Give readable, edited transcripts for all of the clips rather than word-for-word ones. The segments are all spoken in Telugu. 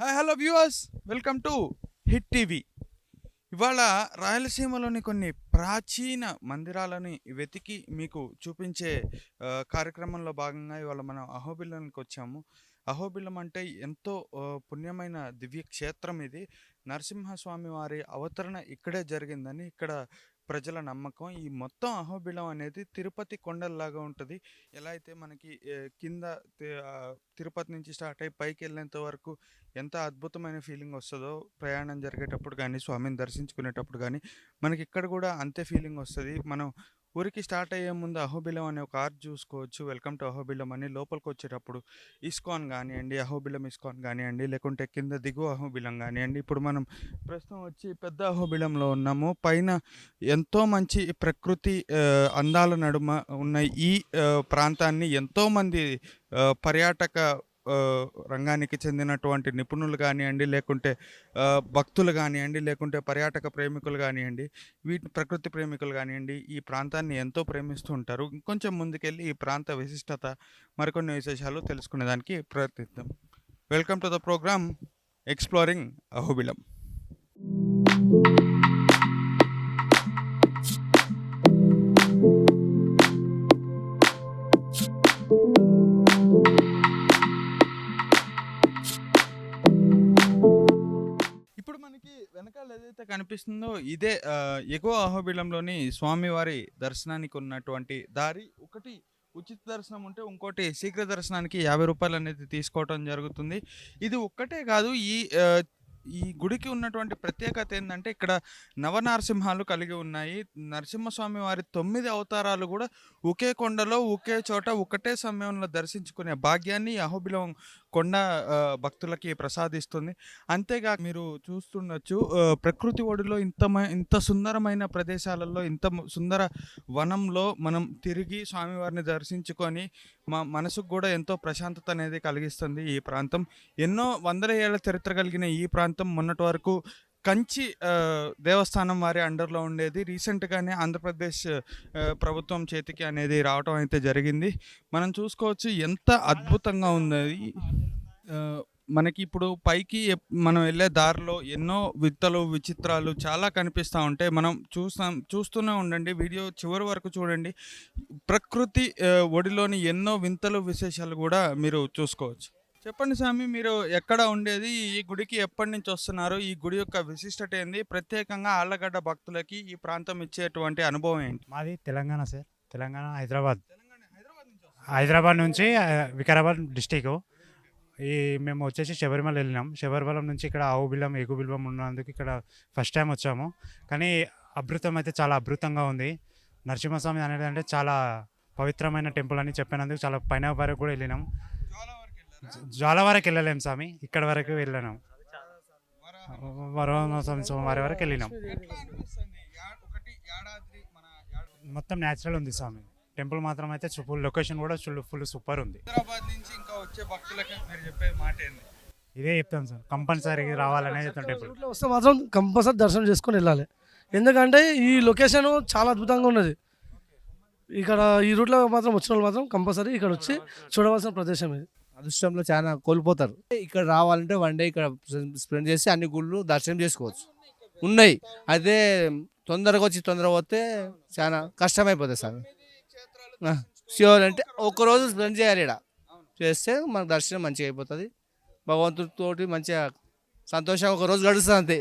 Hi hello viewers, welcome to hit TV. ఇవాళ రాయలసీమలోని కొన్ని ప్రాచీన మందిరాలని వెతికి మీకు చూపించే కార్యక్రమంలో భాగంగా ఇవాళ మనం అహోబిలానికి వచ్చాము. అహోబిలం అంటే ఎంతో పుణ్యమైన దివ్య క్షేత్రం ఇది. నరసింహస్వామి వారి అవతరణ ఇక్కడే జరిగిందని ఇక్కడ ప్రజల నమ్మకం. ఈ మొత్తం అహోబిలం అనేది తిరుపతి కొండల్లాగా ఉంటుంది. ఎలా అయితే మనకి కింద తిరుపతి నుంచి స్టార్ట్ అయ్యి పైకి వెళ్ళేంత వరకు ఎంత అద్భుతమైన ఫీలింగ్ వస్తుందో ప్రయాణం జరిగేటప్పుడు కానీ, స్వామిని దర్శించుకునేటప్పుడు కానీ, మనకి ఇక్కడ కూడా అంతే ఫీలింగ్ వస్తుంది. మనం ఊరికి స్టార్ట్ అయ్యే ముందు అహోబిలం అనే ఒక ఆర్చ్ చూసుకోవచ్చు. వెల్కమ్ టు అహోబిలం అని. లోపలికి వచ్చేటప్పుడు ఇస్కాన్ కానివ్వండి, అహోబిలం ఇస్కాన్ కానివ్వండి, లేకుంటే కింద దిగువ అహోబిలం కానివ్వండి. ఇప్పుడు మనం ప్రస్తుతం వచ్చి పెద్ద అహోబిలంలో ఉన్నాము. పైన ఎంతో మంచి ప్రకృతి అందాల నడుమ ఉన్న ఈ ప్రాంతాన్ని ఎంతోమంది పర్యాటక రంగానికి చెందినటువంటి నిపుణులు కానివ్వండి, లేకుంటే భక్తులు కానివ్వండి, లేకుంటే పర్యాటక ప్రేమికులు కానివ్వండి, ప్రకృతి ప్రేమికులు కానివ్వండి, ఈ ప్రాంతాన్ని ఎంతో ప్రేమిస్తూ ఉంటారు. ఇంకొంచెం ముందుకెళ్ళి ఈ ప్రాంత విశిష్టత, మరికొన్ని విశేషాలు తెలుసుకునేదానికి ప్రయత్నిద్దాం. Welcome to the programme exploring Ahobilam. ఇప్పుడు మనకి వెనకాల ఏదైతే కనిపిస్తుందో ఇదే ఎగువ అహోబిలంలోని స్వామివారి దర్శనానికి ఉన్నటువంటి దారి. ఒకటి ఉచిత దర్శనం ఉంటే, ఇంకోటి శీఘ్ర దర్శనానికి 50 రూపాయలు అనేది తీసుకోవటం జరుగుతుంది. ఇది ఒక్కటే కాదు, ఈ గుడికి ఉన్నటువంటి ప్రత్యేకత ఏంటంటే ఇక్కడ నవనరసింహాలు కలిగి ఉన్నాయి. నరసింహస్వామి వారి 9 అవతారాలు కూడా ఒకే కొండలో ఒకే చోట ఒకటే సమయంలో దర్శించుకునే భాగ్యాన్ని అహోబిలం కొండ భక్తులకి ప్రసాదిస్తుంది. అంతేగా మీరు చూస్తుండొచ్చు, ప్రకృతి ఒడిలో ఇంత సుందరమైన ప్రదేశాలలో, సుందర వనంలో మనం తిరిగి స్వామివారిని దర్శించుకొని మనసుకు కూడా ఎంతో ప్రశాంతత అనేది కలిగిస్తుంది ఈ ప్రాంతం. ఎన్నో వందల ఏళ్ల చరిత్ర కలిగిన ఈ ప్రాంతం మొన్నటి వరకు కంచి దేవస్థానం వారి అండర్లో ఉండేది. రీసెంట్గానే ఆంధ్రప్రదేశ్ ప్రభుత్వం చేతికి అనేది రావటం అయితే జరిగింది. మనం చూసుకోవచ్చు ఎంత అద్భుతంగా ఉంది. మనకి ఇప్పుడు పైకి మనం వెళ్ళే దారిలో ఎన్నో వింతలు విచిత్రాలు చాలా కనిపిస్తూ ఉంటాయి. మనం చూస్తూనే ఉండండి, వీడియో చివరి వరకు చూడండి. ప్రకృతి ఒడిలోని ఎన్నో వింతలు విశేషాలు కూడా మీరు చూసుకోవచ్చు. చెప్పండి స్వామి, మీరు ఎక్కడ ఉండేది? ఈ గుడికి ఎప్పటి నుంచి వస్తున్నారు? ఈ గుడి యొక్క విశిష్టత ఏంది? ప్రత్యేకంగా ఆళ్ళగడ్డ భక్తులకి ఈ ప్రాంతం ఇచ్చేటువంటి అనుభవం ఏంటి? మాది తెలంగాణ సార్. తెలంగాణ హైదరాబాద్ నుంచి వికారాబాద్ డిస్టిక్. మేము వచ్చేసి శబరిమల వెళ్ళినాం. శబరిమల నుంచి ఇక్కడ అహోబిలం ఎగుబిలం ఉన్నందుకు ఇక్కడ ఫస్ట్ టైం వచ్చాము. కానీ అద్భుతం అయితే చాలా అద్భుతంగా ఉంది. నరసింహస్వామి అనేది అంటే చాలా పవిత్రమైన టెంపుల్ అని చెప్పినందుకు చాలా పైన వరకు కూడా వెళ్ళినాం. జ్వాల వరకు వెళ్ళలేము స్వామి, ఇక్కడ వరకు వెళ్ళినాం. వారి వరకు వెళ్ళినాం. మొత్తం న్యాచురల్ ఉంది స్వామి. టెంపుల్ మాత్రం అయితే ఫుల్ లొకేషన్ కూడా ఫుల్ సూపర్ ఉంది. హైదరాబాద్ నుంచి ఇంకా వచ్చే భక్తులకి మీరు చెప్పే మాట ఏంది? ఇదే చెప్తాం సార్, కంపల్సరీ రావాలనే చెప్తాం. టెంపుల్ వస్తే మాత్రం కంపల్సరీ దర్శనం చేసుకొని వెళ్ళాలి. ఎందుకంటే ఈ లొకేషన్ చాలా అద్భుతంగా ఉన్నది. ఇక్కడ ఈ రూట్లో మాత్రం వచ్చిన వాళ్ళు మాత్రం కంపల్సరీ ఇక్కడ వచ్చి చూడవలసిన ప్రదేశం ఇది. అదృష్టంలో చాలా కోల్పోతారు. ఇక్కడ రావాలంటే వన్ డే ఇక్కడ స్పెండ్ చేసి అన్ని గుళ్ళు దర్శనం చేసుకోవచ్చు. ఉన్నాయి, అయితే తొందరగా వచ్చి తొందరగా పోతే చాలా కష్టమైపోతుంది సార్. ష్యూర్ అంటే ఒక్కరోజు స్పెండ్ చేయాలి, ఇక్కడ చేస్తే మనకు దర్శనం మంచిగా అయిపోతుంది. భగవంతుడితోటి మంచిగా సంతోషంగా ఒక రోజు గడుస్తుంది అంతే.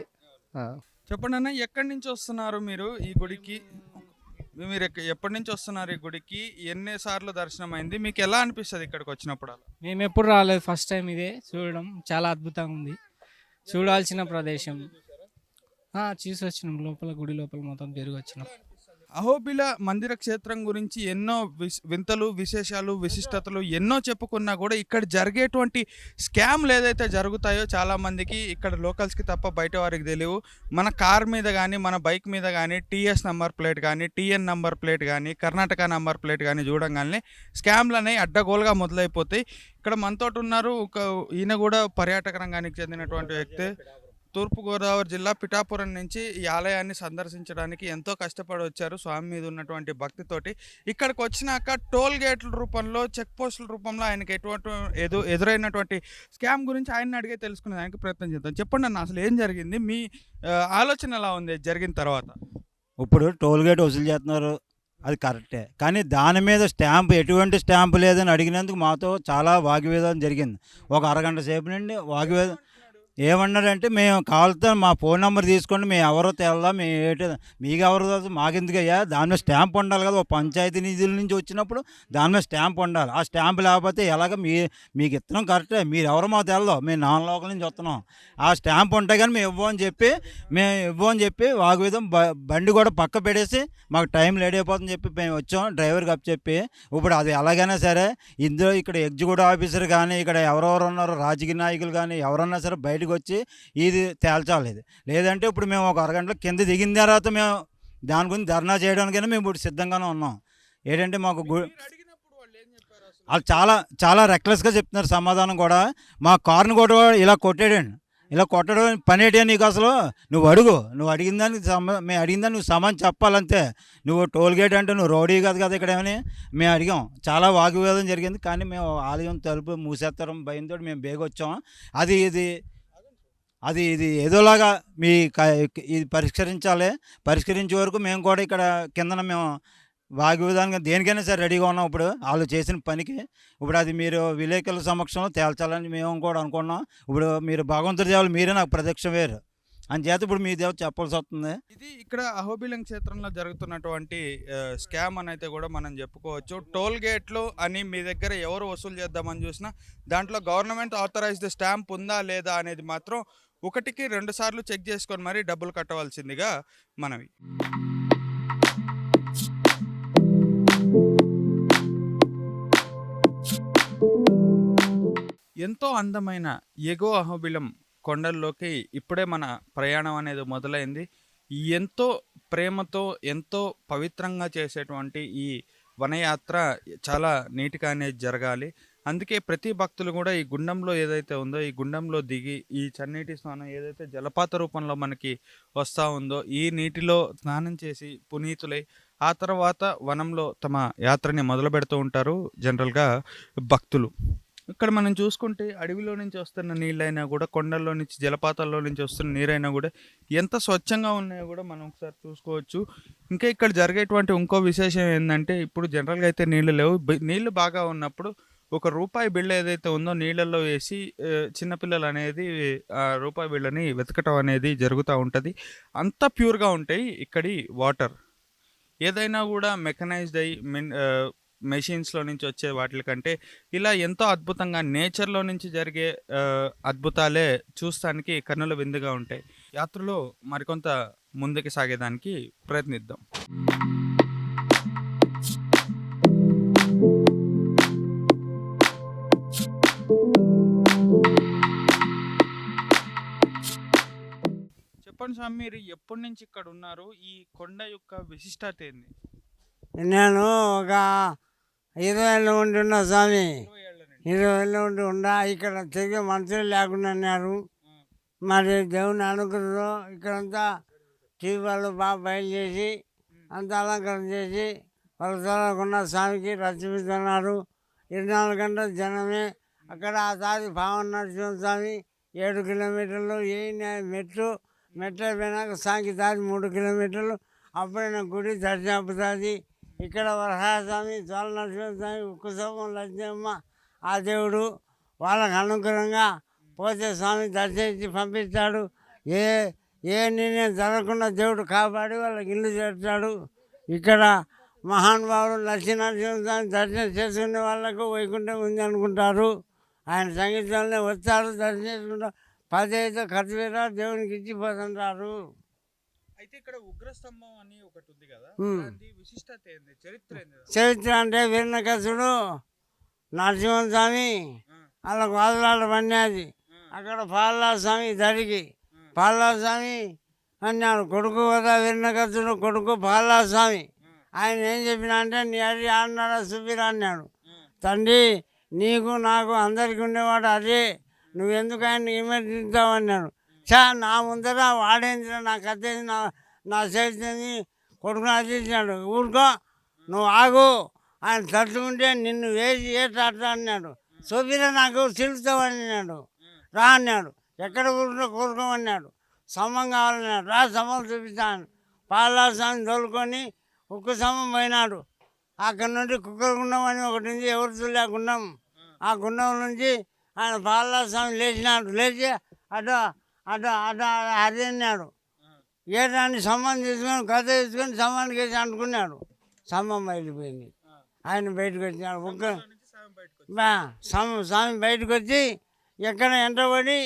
చెప్పండి అన్న, ఎక్కడి నుంచి వస్తున్నారు మీరు ఈ గుడికి? మీరు ఎప్పటి నుంచి వస్తున్నారు ఈ గుడికి? ఎన్నిసార్లు దర్శనం అయింది? మీకు ఎలా అనిపిస్తుంది ఇక్కడికి వచ్చినప్పుడు? అలా మేము ఎప్పుడు రాలేదు, ఫస్ట్ టైం ఇదే చూడడం. చాలా అద్భుతంగా ఉంది, చూడాల్సిన ప్రదేశం. చూసి వచ్చినాం, లోపల గుడి లోపల మొత్తం తిరిగి వచ్చినాం. అహోబిల మందిర క్షేత్రం గురించి ఎన్నో వింతలు విశేషాలు విశిష్టతలు ఎన్నో చెప్పుకున్నా కూడా ఇక్కడ జరిగేటువంటి స్కామ్లు ఏదైతే జరుగుతాయో చాలామందికి ఇక్కడ లోకల్స్కి తప్ప బయట వారికి తెలియవు. మన కార్ మీద కానీ, మన బైక్ మీద కానీ టీఎస్ నెంబర్ ప్లేట్ కానీ, టీఎన్ నెంబర్ ప్లేట్ కానీ, కర్ణాటక నెంబర్ ప్లేట్ కానీ చూడంగానే స్కామ్లు అనేవి అడ్డగోలుగా మొదలైపోతాయి. ఇక్కడ మనతోటి ఉన్నారు ఈయన కూడా పర్యాటక రంగానికి చెందినటువంటి వ్యక్తి. తూర్పుగోదావరి జిల్లా పిఠాపురం నుంచి ఈ ఆలయాన్ని సందర్శించడానికి ఎంతో కష్టపడి వచ్చారు స్వామి మీద ఉన్నటువంటి భక్తితోటి. ఇక్కడికి వచ్చినాక టోల్ గేట్ల రూపంలో, చెక్ పోస్టుల రూపంలో ఆయనకి ఎటువంటి ఎదురైనటువంటి స్కామ్ గురించి ఆయన్ని అడిగే తెలుసుకునేదానికి ప్రయత్నం చేద్దాం. చెప్పండి అన్న, అసలు ఏం జరిగింది? మీ ఆలోచన ఎలా ఉంది జరిగిన తర్వాత? ఇప్పుడు టోల్ గేట్ వసూలు చేస్తున్నారు, అది కరెక్టే. కానీ దాని మీద స్టాంప్, ఎటువంటి స్టాంప్ లేదని అడిగినందుకు మాతో చాలా వాగ్వివాదం జరిగింది. ఒక అరగంట సేపు నుండి వాగ్వివాదం. ఏమన్నారంటే, మేము కావాలితే మా ఫోన్ నెంబర్ తీసుకోండి, మేము ఎవరో తెల్దా, మేము ఏంటి మీకు ఎవరు తెలుసు, మాకెందుకయ్యా, దాని మీద స్టాంప్ ఉండాలి కదా, ఒక పంచాయతీ నిధుల నుంచి వచ్చినప్పుడు దాని మీద స్టాంప్ ఉండాలి. ఆ స్టాంప్ లేకపోతే ఎలాగ మీకు ఇస్తున్నాం కరెక్టే, మీరు ఎవరో మాకు తెలదు, మేము నాన్ లోకల్ నుంచి వస్తున్నాం, ఆ స్టాంప్ ఉంటే కానీ మేము ఇవ్వమని చెప్పి వాగ్విధం. బండి కూడా పక్క పెట్టేసి మాకు టైం లేట్ అయిపోతుందని చెప్పి మేము వచ్చాం డ్రైవర్కి చెప్పి. ఇప్పుడు అది ఎలాగైనా సరే ఇందులో ఇక్కడ ఎగ్జిక్యూటివ్ ఆఫీసర్ కానీ, ఇక్కడ ఎవరెవరు ఉన్నారో రాజకీయ నాయకులు కానీ ఎవరన్నా సరే బయటకు వచ్చి ఇది తేల్చాలి. ఇది లేదంటే ఇప్పుడు మేము ఒక అరగంటలో కింద దిగిన తర్వాత మేము దాని గురించి ధర్నా చేయడానికైనా మేము ఇప్పుడు సిద్ధంగానే ఉన్నాం. ఏంటంటే మాకు వాళ్ళు చాలా చాలా రెక్లెస్గా చెప్తున్నారు సమాధానం కూడా. మా కార్ని కూడా ఇలా కొట్టాడండి, ఇలా కొట్టడం పని ఏంటి నీకు, అసలు నువ్వు అడిగిన దానికి మేము అడిగిన దాన్ని నువ్వు సమాధానం చెప్పాలంతే. నువ్వు టోల్ గేట్ అంటే నువ్వు రోడీ కాదు కదా ఇక్కడ ఏమని మేము అడిగాం. చాలా వాగ్వివాదం జరిగింది. కానీ మేము ఆలయం తలుపు మూసేస్తారం భయంతో మేము బేగ వచ్చాం. ఇది ఏదోలాగా ఇది పరిష్కరించే వరకు మేము కూడా ఇక్కడ కిందన మేము వాగ్విధానంగా దేనికైనా సరే రెడీగా ఉన్నాం. ఇప్పుడు వాళ్ళు చేసిన పనికి ఇప్పుడు అది మీరు విలేకరుల సమక్షంలో తేల్చాలని మేము కూడా అనుకున్నాం. ఇప్పుడు మీరు భగవంతుడి దేవులు, మీరే నాకు ప్రత్యక్ష వేరు అని చేత ఇప్పుడు మీ దేవుడు చెప్పాల్సి వస్తుంది. ఇది ఇక్కడ అహోబిలం క్షేత్రంలో జరుగుతున్నటువంటి స్కామ్ అని అయితే కూడా మనం చెప్పుకోవచ్చు. టోల్ గేట్లు అని మీ దగ్గర ఎవరు వసూలు చేద్దామని చూసినా దాంట్లో గవర్నమెంట్ ఆథరైజ్డ్ స్టాంప్ ఉందా లేదా అనేది మాత్రం 1కి 2 సార్లు చెక్ చేసుకొని మరీ డబ్బులు కట్టవలసిందిగా మనవి. ఎంతో అందమైన ఎగువ అహోబిలం కొండల్లోకి ఇప్పుడే మన ప్రయాణం అనేది మొదలైంది. ఎంతో ప్రేమతో, ఎంతో పవిత్రంగా చేసేటువంటి ఈ వనయాత్ర చాలా నీట్గా అనేది జరగాలి. అందుకే ప్రతి భక్తులు కూడా ఈ గుండంలో ఏదైతే ఉందో ఈ గుండంలో దిగి ఈ చన్నీటి స్నానం ఏదైతే జలపాత రూపంలో మనకి వస్తూ ఉందో ఈ నీటిలో స్నానం చేసి పునీతులై ఆ తర్వాత వనంలో తమ యాత్రని మొదలు పెడుతూ ఉంటారు జనరల్గా భక్తులు. ఇక్కడ మనం చూసుకుంటే అడవిలో నుంచి వస్తున్న నీళ్ళైనా కూడా, కొండల్లో నుంచి జలపాతాల్లో నుంచి వస్తున్న నీరైనా కూడా ఎంత స్వచ్ఛంగా ఉన్నాయో కూడా మనం ఒకసారి చూసుకోవచ్చు. ఇంకా ఇక్కడ జరిగేటువంటి ఇంకో విశేషం ఏంటంటే, ఇప్పుడు జనరల్గా అయితే నీళ్ళు లేవు. నీళ్ళు బాగా ఉన్నప్పుడు ₹1 బిళ్ళ ఏదైతే ఉందో నీళ్ళల్లో వేసి చిన్నపిల్లలు అనేది ఆ రూపాయి బిళ్ళని వెతకటం అనేది జరుగుతూ ఉంటుంది. అంత ప్యూర్గా ఉంటాయి ఇక్కడి వాటర్. ఏదైనా కూడా మెకనైజ్డ్ అయ్యి మెషిన్స్లో నుంచి వచ్చే వాటి కంటే ఇలా ఎంతో అద్భుతంగా నేచర్లో నుంచి జరిగే అద్భుతాలే చూస్తానికి కన్నుల విందుగా ఉంటాయి. యాత్రలో మరికొంత ముందుకు సాగేదానికి ప్రయత్నిద్దాం. చెప్పండి స్వామి, మీరు ఎప్పటి నుంచి ఇక్కడ ఉన్నారు? ఈ కొండ యొక్క విశిష్టత ఏంది? నేను ఒక 20 ఏళ్ళు ఉంటున్నా స్వామి. 20 ఏళ్ళు ఉండా ఇక్కడ తిరిగే మనుషులు లేకుండా ఉన్నారు. మరి దేవుని అనుగ్రహం ఇక్కడంతా టీవీ వాళ్ళు బాగా బయలుదేసి అంత అలంకరణ చేసి వాళ్ళ చూడకుండా స్వామికి రచిస్తున్నారు. 24 గంటల జనమే అక్కడ. ఆ సారి భావన నరసింహ స్వామి 7 కిలోమీటర్లు మెట్లు అయిపోయినాక సాంకి దారి 3 కిలోమీటర్లు. అప్పుడైనా గుడి దర్శనపుతుంది. ఇక్కడ వరహాస్వామి, జ్వాల నరసింహస్వామి, కుసవం లక్ష్మమ్మ ఆ దేవుడు వాళ్ళకు అనుగ్రహంగా పోతే స్వామి దర్శించి పంపిస్తాడు. ఏ నిర్ణయం జరగకుండా దేవుడు కాపాడి వాళ్ళకి ఇల్లు చేస్తాడు. ఇక్కడ మహానుభావుడు లక్ష్మీనరసింహస్వామి దర్శనం చేసుకునే వాళ్ళకు వైకుంఠం ఉంది అనుకుంటారు. ఆయన సంగీతంలోనే వస్తారు, దర్శనం చేసుకుంటారు. 10 అయితే ఖర్చు పెట్టా దేవునికి ఇచ్చిపోతుంటారు. అయితే ఇక్కడ ఉగ్రస్తంభం అని ఒకటి ఉంది కదా, విశిష్టత ఏంది, చరిత్ర అంటే వీరనకసుడు నరసింహస్వామి వాళ్ళకు వాదలాట పడినది. అక్కడ పాల్లా స్వామి దరికి పాల్లా స్వామి అన్నాడు. కొడుకు కదా వీరనకసుడు కొడుకు పాల్లా స్వామి. ఆయన ఏం చెప్పినా అంటే నీ అది ఆడినాడా సుబీరా అన్నాడు. తండ్రి నీకు నాకు అందరికి ఉండేవాడు అదే, నువ్వెందుకు ఆయన విమర్శించావు అన్నాడు. చా నా ముందర వాడేంద్ర నా కథ నా చేతిని కొడుకుని అదించాడు. ఊరుకో నువ్వు ఆగు, ఆయన తట్టుకుంటే నిన్ను వేసి ఏటాడతా అన్నాడు. చూపిరా నాకు చిలుతావని అన్నాడు. రా అన్నాడు. ఎక్కడ కోరుకోమన్నాడు. స్తంభం కావాలన్నాడు. రా స్తంభం చూపిస్తాను. పాలాస్వామిని తోలుకొని ఉక్కు స్తంభం పోయినాడు. అక్కడ నుండి కుక్కల గుండం అని ఒకటి ఉంది, ఎవరు చూడలే గుండం. ఆ గుండం నుంచి ఆయన పాలాస్వామి లేచినాడు. లేచి అటు అటు అటు అది అన్నాడు. ఏటాన్ని స్తంభం తీసుకొని కథ తీసుకొని స్తంభానికి వేసి అంటుకున్నాడు. స్తంభం బయటపోయింది. ఆయన బయటకు వచ్చినాడు. స్వామి బయటకు వచ్చి ఎక్కడ ఎంటబడి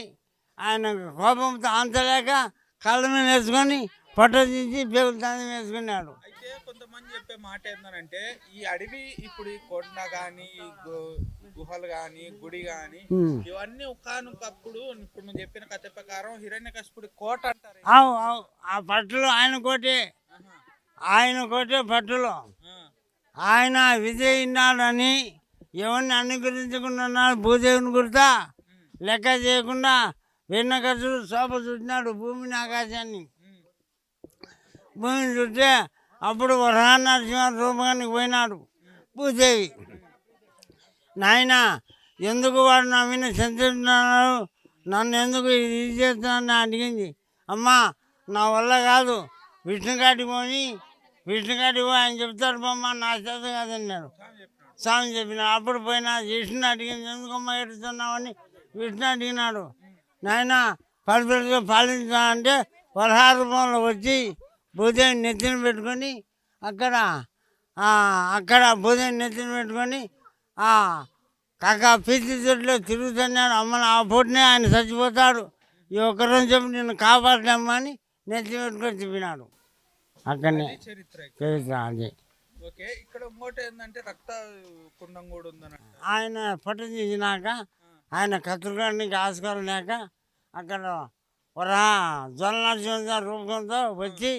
ఆయన కోపంతో అంతలేక కళ్ళ మీద వేసుకొని పొట్ట తీసి పేగులు తంది వేసుకున్నాడు. అయితే కొంతమంది చెప్పే మాట ఏంటంటే ఈ అడవి ఇప్పుడు ఈ కొండ కానీ గుహలు కానీ గుడి కానీ ఇవన్నీ ఒకనొకప్పుడు ఇప్పుడు నువ్వు చెప్పిన కథ ప్రకారం హిరణ్యకశిపుడి కోట అంటారు. ఆ పట్టులు ఆయన కోటే పట్టులు. ఆయన విజయిన్నాడని ఎవరిని అనుగ్రహించుకున్నాడు. భూదేవుని గుర్తా లెక్క చేయకుండా వెన్నకసుడు శోభ చుట్టినాడు భూమిని ఆకాశాన్ని. భూమిని చుట్టే అప్పుడు వరహానరసింహ రూపానికి పోయినాడు భూదేవి. నాయన ఎందుకు వాడు నా మీద చెందుతున్నాడు, నన్ను ఎందుకు ఇది చేస్తున్నాడని అడిగింది. అమ్మా నా వల్ల కాదు, విష్ణుకాటికి పోయి ఆయన చెప్తాడు బొమ్మ, నా చేత కాదన్నాడు. స్వామి చెప్పినాడు. అప్పుడు పోయినా విష్ణుని అడిగింది, ఎందుకమ్మా ఎడుతున్నావని విష్ణు అడిగినాడు. నాయన పరిపరిగా పాలించా అంటే వరహా రూపంలో వచ్చి భూదేవిని నెత్తిన పెట్టుకొని అక్కడ భూదేవిని నెత్తిన పెట్టుకొని పీచి చెట్లో తిరుగుతున్నాడు. అమ్మని ఆ పూటనే ఆయన చచ్చిపోతాడు, ఈ ఒక్కరోజు చెప్పి నిన్ను కాపాడలేమ్మా అని నెత్తి పెట్టుకొని చెప్పినాడు. అక్కడనే చరిత్ర అది. ఓకే, ఇక్కడ ఇంకోటి ఏంటంటే రక్త కుండం కూడా ఉందని ఆయన పొట్ట తీసినాక ఆయన కత్తురుగానికి ఆస్కారం లేక అక్కడ జొన్ననరసింహ రూపంతో వచ్చి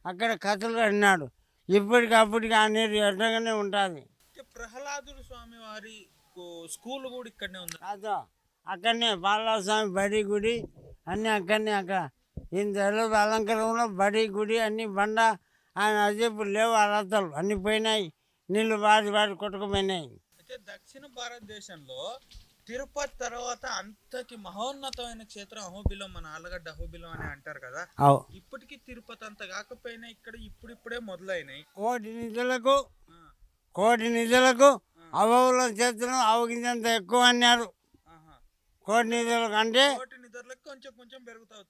అక్కడ కత్తులు కట్టినాడు. ఇప్పటికప్పటికి ఆ నీరు ఎట్టగానే ఉంటుంది. ప్రహ్లాదుడు స్వామి వారి స్కూల్ కూడా ఇక్కడనే ఉంది. అదో అక్కడనే బాలస్వామి బడి గుడి అన్నీ అక్కడనే. అక్కడ ఇంత అలంకారంలో బడి గుడి అన్ని బండ ఆయన అజేపులు లేవు. ఆ రథాలు అన్ని పోయినాయి, నీళ్లు బాడి కొట్టుకుపోయినాయి. అయితే దక్షిణ భారతదేశంలో తిరుపతి తర్వాత అంతకి మహోన్నతమైన క్షేత్రం అహోబిలం, మన ఆలగడ్డ అహోబిలం అని అంటారు కదా. ఇప్పటికీ తిరుపతి అంత కాకపోయినా ఇక్కడ ఇప్పుడిప్పుడే మొదలైనాయి. కోటి నిధులకు అవవుల చేతులు అవగించేంత ఎక్కువ అన్నారు. కోటి నిధులకు అంటే కొంచెం కొంచెం పెరుగుతావు.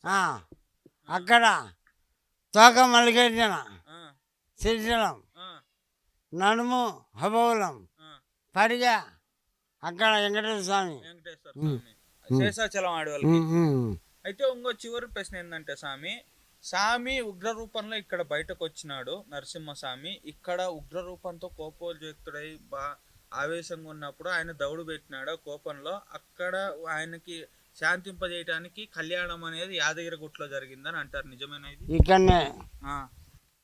అక్కడ తోక మల్లికార్జున, శ్రీశైలం, నడుము హబవులం, పడిగా అక్కడ వెంకటేశ్వర స్వామి, శేషాచలం ఆడవాళ్ళకి. అయితే ఇంకో చివరి ప్రశ్న ఏంటంటే స్వామి ఉగ్ర రూపంలో ఇక్కడ బయటకు వచ్చినాడు నరసింహస్వామి. ఇక్కడ ఉగ్ర రూపంతో కోపోద్యుక్తుడై ఆవేశంగా ఉన్నప్పుడు ఆయన దౌడు పెట్టినాడు కోపంలో. అక్కడ ఆయనకి శాంతింపజేయడానికి కళ్యాణం అనేది యాదగిరి గుట్లో జరిగిందని అంటారు. నిజమేనా ఇది? ఇక్కడనే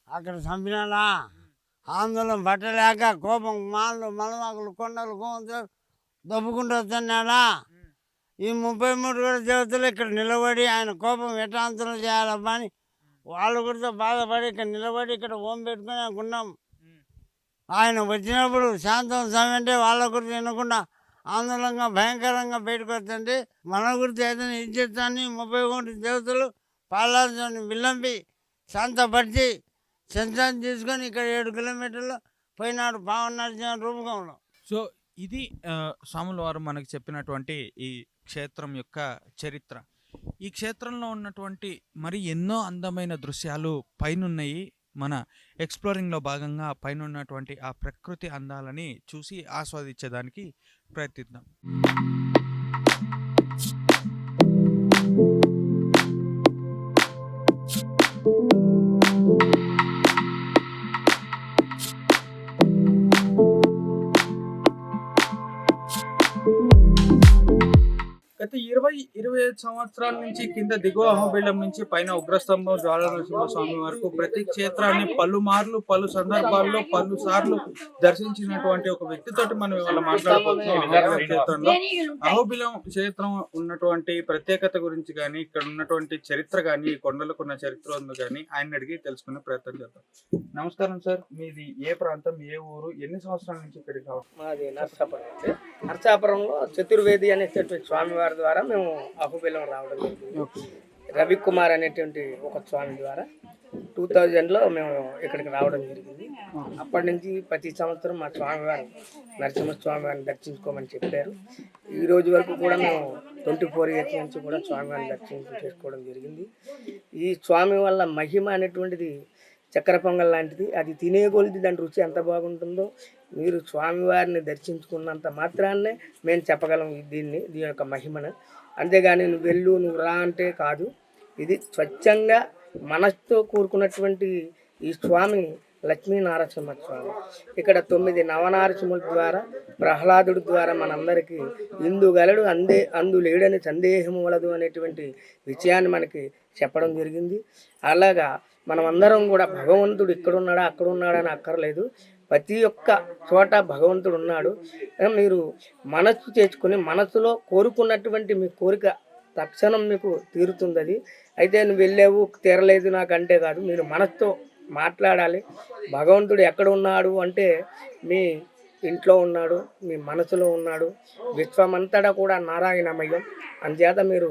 అక్కడ చంపినాడా ఆందోళన పట్టలేక కోపం మాలు మలమాకులు కొండలు గోంతులు దొబ్బుకుంటూ వస్తున్నాడా. ఈ 33 కూడా దేవతలు ఇక్కడ నిలబడి ఆయన కోపం ఎటాంతరం చేయాలబ్బా అని వాళ్ళు కూడా బాధపడి ఇక్కడ నిలబడి ఇక్కడ ఓం పెట్టుకుని అనుకున్నాం. ఆయన వచ్చినప్పుడు శాంతం స్వామి అంటే వాళ్ళ గురించి వినకుండా ఆందోళనగా భయంకరంగా బయటకు వస్తుంటే మన గురించి ఏదైనా ఇచ్చేస్తాన్ని 33 దేవతలు పాలాన్ని విల్లంపి శాంతపరిచి సంచారం తీసుకొని ఇక్కడ 7 కిలోమీటర్లు పోయినాడు పావనరసింహ రూపకంలో. సో ఇది స్వాముల వారు మనకు చెప్పినటువంటి ఈ క్షేత్రం యొక్క చరిత్ర. ఈ క్షేత్రంలో ఉన్నటువంటి మరి ఎన్నో అందమైన దృశ్యాలు పైనున్నాయి. మన ఎక్స్ప్లోరింగ్లో భాగంగా పైన ఉన్నటువంటి ఆ ప్రకృతి అందాలని చూసి ఆస్వాదించేదానికి ప్రయత్నిద్దాం. గత 20 25 సంవత్సరాల నుంచి కింద దిగువ అహోబిలం నుంచి పైన ఉగ్రస్తంభం జ్వాల నరసింహస్వామి వరకు ప్రతి క్షేత్రాన్ని పలుమార్లు పలు సందర్భాల్లో పలు సార్లు దర్శించినటువంటి ఒక వ్యక్తితోటి మనం ఇవాళ మాట్లాడబోతున్నాం. అహోబిలం క్షేత్రంలో అహోబిలం క్షేత్రం ఉన్నటువంటి ప్రత్యేకత గురించి కానీ, ఇక్కడ ఉన్నటువంటి చరిత్ర కానీ, ఈ కొండలకు ఉన్న చరిత్ర ఉంది కానీ ఆయన అడిగి తెలుసుకునే ప్రయత్నం చేద్దాం. నమస్కారం సార్, మీది ఏ ప్రాంతం, ఏ ఊరు, ఎన్ని సంవత్సరాల నుంచి ఇక్కడికి రావడం? మాది నర్సాపురం అండి. నర్సాపురంలో చతుర్వేది అనేటటువంటి స్వామివారి ద్వారా మేము అహోబిలం రావడం జరిగింది. రవికుమార్ అనేటువంటి ఒక స్వామి ద్వారా 2000లో మేము ఇక్కడికి రావడం జరిగింది. అప్పటి నుంచి ప్రతి సంవత్సరం మా స్వామివారు నరసింహస్వామివారిని దర్శించుకోమని చెప్పారు. ఈ రోజు వరకు కూడా మేము 24 ఇయర్స్ నుంచి కూడా స్వామివారిని చేసుకోవడం జరిగింది. ఈ స్వామి వల్ల మహిమ అనేటువంటిది చక్కెర పొంగల్ లాంటిది. అది తినే కొలిది దాని రుచి ఎంత బాగుంటుందో మీరు స్వామివారిని దర్శించుకున్నంత మాత్రాన్నే మేము చెప్పగలం దీని యొక్క మహిమను. అంతేగాని నువ్వు వెళ్ళు నువ్వు రా అంటే కాదు. ఇది స్వచ్ఛంగా మనసుతో కూరుకున్నటువంటి ఈ స్వామి లక్ష్మీనారసింహ స్వామి. ఇక్కడ 9 నవనారసింహుల ద్వారా ప్రహ్లాదుడి ద్వారా మనందరికీ ఇందుగలడు అందు లేడని సందేహము వలదు అనేటువంటి విషయాన్ని మనకి చెప్పడం జరిగింది. అలాగా మనమందరం కూడా భగవంతుడు ఇక్కడున్నాడా అక్కడున్నాడా అని అక్కర్లేదు, ప్రతి ఒక్క చోట భగవంతుడు ఉన్నాడు. మీరు మనస్సు చేసుకుని మనసులో కోరుకున్నటువంటి మీ కోరిక తక్షణం మీకు తీరుతుంది. అది అయితే నువ్వు వెళ్ళావు తీరలేదు నాకంటే కాదు, మీరు మనసుతో మాట్లాడాలి. భగవంతుడు ఎక్కడ ఉన్నాడు అంటే మీ ఇంట్లో ఉన్నాడు, మీ మనసులో ఉన్నాడు. విశ్వమంతటా కూడా నారాయణమయం. అందుచేత మీరు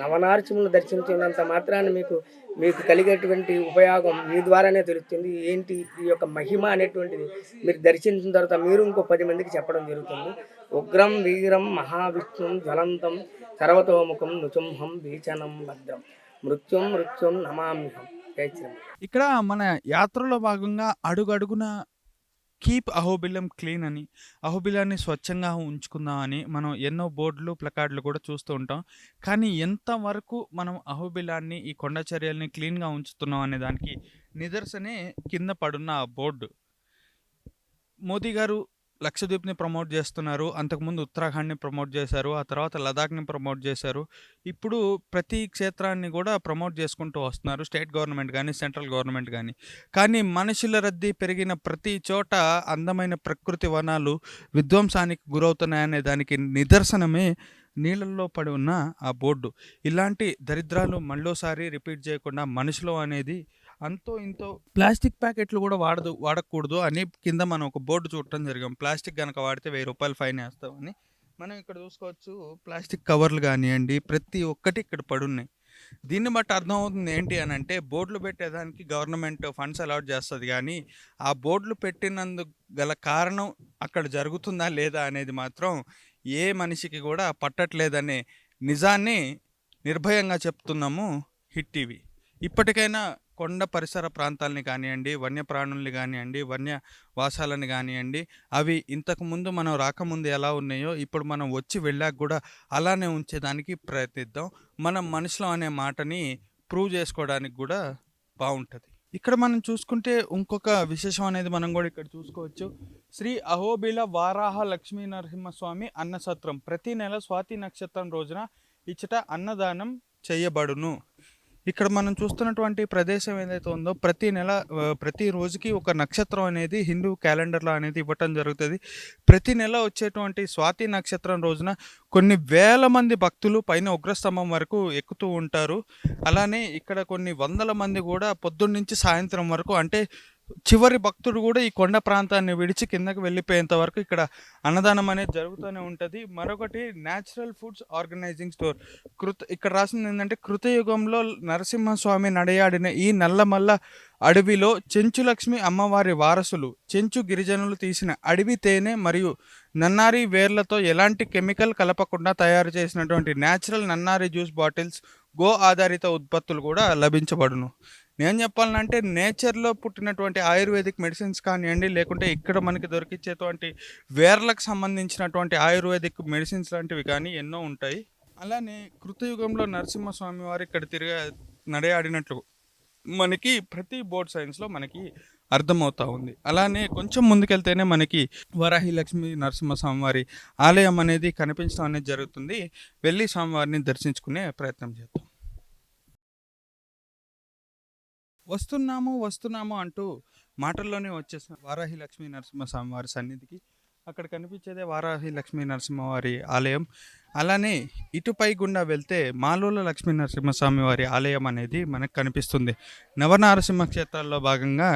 నవనారసింహులను దర్శించినంత మాత్రాన్ని మీకు కలిగేటువంటి ఉపయోగం మీ ద్వారానే తెలుస్తుంది. ఏంటి ఈ యొక్క మహిమ అనేటువంటిది మీరు దర్శించిన తర్వాత మీరు ఇంకో 10 మందికి చెప్పడం జరుగుతుంది. ఉగ్రం వీరం మహావిష్ణుం జ్వలంతం సర్వతోముఖం నృసింహం భీచనం భద్రం మృత్యుం నమామ్యహం. జై శ్రీరామ్. ఇక్కడ మన యాత్రలో భాగంగా అడుగడుగున కీప్ అహోబిలం క్లీన్ అని, అహోబిలాన్ని స్వచ్ఛంగా ఉంచుకుందామని మనం ఎన్నో బోర్డులు ప్లకార్డులు కూడా చూస్తూ ఉంటాం. కానీ ఎంతవరకు మనం అహోబిలాన్ని, ఈ కొండ చర్యల్ని క్లీన్గా ఉంచుతున్నాం అనే దానికి నిదర్శనే కింద పడున్న ఆ బోర్డు. మోదీ గారు లక్షద్వీప్ని ప్రమోట్ చేస్తున్నారు, అంతకుముందు ఉత్తరాఖండ్ని ప్రమోట్ చేశారు, ఆ తర్వాత లదాఖ్ని ప్రమోట్ చేశారు. ఇప్పుడు ప్రతి క్షేత్రాన్ని కూడా ప్రమోట్ చేసుకుంటూ వస్తున్నారు, స్టేట్ గవర్నమెంట్ కానీ సెంట్రల్ గవర్నమెంట్ కానీ. కానీ మనుషుల రద్దీ పెరిగిన ప్రతి చోట అందమైన ప్రకృతి వనాలు విధ్వంసానికి గురవుతున్నాయనే దానికి నిదర్శనమే నీళ్ళల్లో పడి ఉన్న ఆ బోర్డు. ఇలాంటి దరిద్రాలు మళ్ళోసారి రిపీట్ చేయకుండా మనుషులు అనేది అంతో ఇంతో ప్లాస్టిక్ ప్యాకెట్లు కూడా వాడకూడదు అని కింద మనం ఒక బోర్డు చూడటం జరిగాం. ప్లాస్టిక్ కనుక వాడితే 1000 రూపాయలు ఫైన్ వేస్తామని. మనం ఇక్కడ చూసుకోవచ్చు, ప్లాస్టిక్ కవర్లు కానివ్వండి ప్రతి ఒక్కటి ఇక్కడ పడున్నాయి. దీన్ని బట్టి అర్థమవుతుంది ఏంటి అని అంటే, బోర్డులు పెట్టేదానికి గవర్నమెంట్ ఫండ్స్ అలాట్ చేస్తుంది, కానీ ఆ బోర్డులు పెట్టినందుకు గల కారణం అక్కడ జరుగుతుందా లేదా అనేది మాత్రం ఏ మనిషికి కూడా పట్టట్లేదనే నిజాన్ని నిర్భయంగా చెప్తున్నాము హిట్ టీవీ. ఇప్పటికైనా కొండ పరిసర ప్రాంతాలని కానివ్వండి, వన్యప్రాణుల్ని కానివ్వండి, వన్యవాసాలని కానివ్వండి, అవి ఇంతకుముందు మనం రాకముందు ఎలా ఉన్నాయో ఇప్పుడు మనం వచ్చి వెళ్ళాక కూడా అలానే ఉంచేదానికి ప్రయత్నిద్దాం. మనం మనుషులం అనే మాటని ప్రూవ్ చేసుకోవడానికి కూడా బాగుంటుంది. ఇక్కడ మనం చూసుకుంటే ఇంకొక విశేషం అనేది మనం కూడా ఇక్కడ చూసుకోవచ్చు. శ్రీ అహోబిల వారాహ లక్ష్మీ నరసింహస్వామి అన్నసత్రం ప్రతి నెల స్వాతి నక్షత్రం రోజున ఇచ్చట అన్నదానం చేయబడును. ఇక్కడ మనం చూస్తున్నటువంటి ప్రదేశం ఏదైతే ఉందో ప్రతి నెల ప్రతి రోజుకి ఒక నక్షత్రం అనేది హిందూ క్యాలెండర్లో అనేది ఇవ్వటం జరుగుతుంది. ప్రతి నెల వచ్చేటువంటి స్వాతి నక్షత్రం రోజున కొన్ని వేల మంది భక్తులు పైన ఉగ్రస్తంభం వరకు ఎక్కుతూ ఉంటారు. అలానే ఇక్కడ కొన్ని వందల మంది కూడా పొద్దున్న నుంచి సాయంత్రం వరకు, అంటే చివరి భక్తుడు కూడా ఈ కొండ ప్రాంతాన్ని విడిచి కిందకి వెళ్ళిపోయేంత వరకు ఇక్కడ అన్నదానం అనేది జరుగుతూనే ఉంటుంది. మరొకటి న్యాచురల్ ఫుడ్స్ ఆర్గనైజింగ్ స్టోర్ ఇక్కడ రాసింది ఏంటంటే, కృతయుగంలో నరసింహస్వామి నడయాడిన ఈ నల్లమల్ల అడవిలో చెంచు లక్ష్మి అమ్మవారి వారసులు చెంచు గిరిజనులు తీసిన అడవి తేనె మరియు నన్నారి వేర్లతో ఎలాంటి కెమికల్ కలపకుండా తయారు చేసినటువంటి న్యాచురల్ నన్నారి జ్యూస్ బాటిల్స్, గో ఆధారిత ఉత్పత్తులు కూడా లభించబడును. నేను చెప్పాలంటే నేచర్లో పుట్టినటువంటి ఆయుర్వేదిక్ మెడిసిన్స్ కానివ్వండి, లేకుంటే ఇక్కడ మనకి దొరికించేటువంటి వేర్లకు సంబంధించినటువంటి ఆయుర్వేదిక్ మెడిసిన్స్ లాంటివి కానీ ఎన్నో ఉంటాయి. అలానే కృతయుగంలో నరసింహస్వామి వారు ఇక్కడ నడయాడినట్లు మనకి ప్రతి బోర్డ్ సైన్స్లో మనకి అర్థమవుతా ఉంది. అలానే కొంచెం ముందుకెళ్తేనే మనకి వరాహి లక్ష్మీ నరసింహస్వామి వారి ఆలయం అనేది కనిపించడం అనేది జరుగుతుంది. వెళ్ళి స్వామివారిని దర్శించుకునే ప్రయత్నం చేద్దాం. వస్తున్నాము అంటూ మాటల్లోనే వచ్చేసిన వారాహి లక్ష్మీ నరసింహస్వామి వారి సన్నిధికి. అక్కడ కనిపించేదే వారాహి లక్ష్మీ నరసింహవారి ఆలయం. అలానే ఇటుపై గుండా వెళ్తే మాలోల లక్ష్మీ నరసింహస్వామి వారి ఆలయం అనేది మనకు కనిపిస్తుంది. నవనారసింహ క్షేత్రాల్లో భాగంగా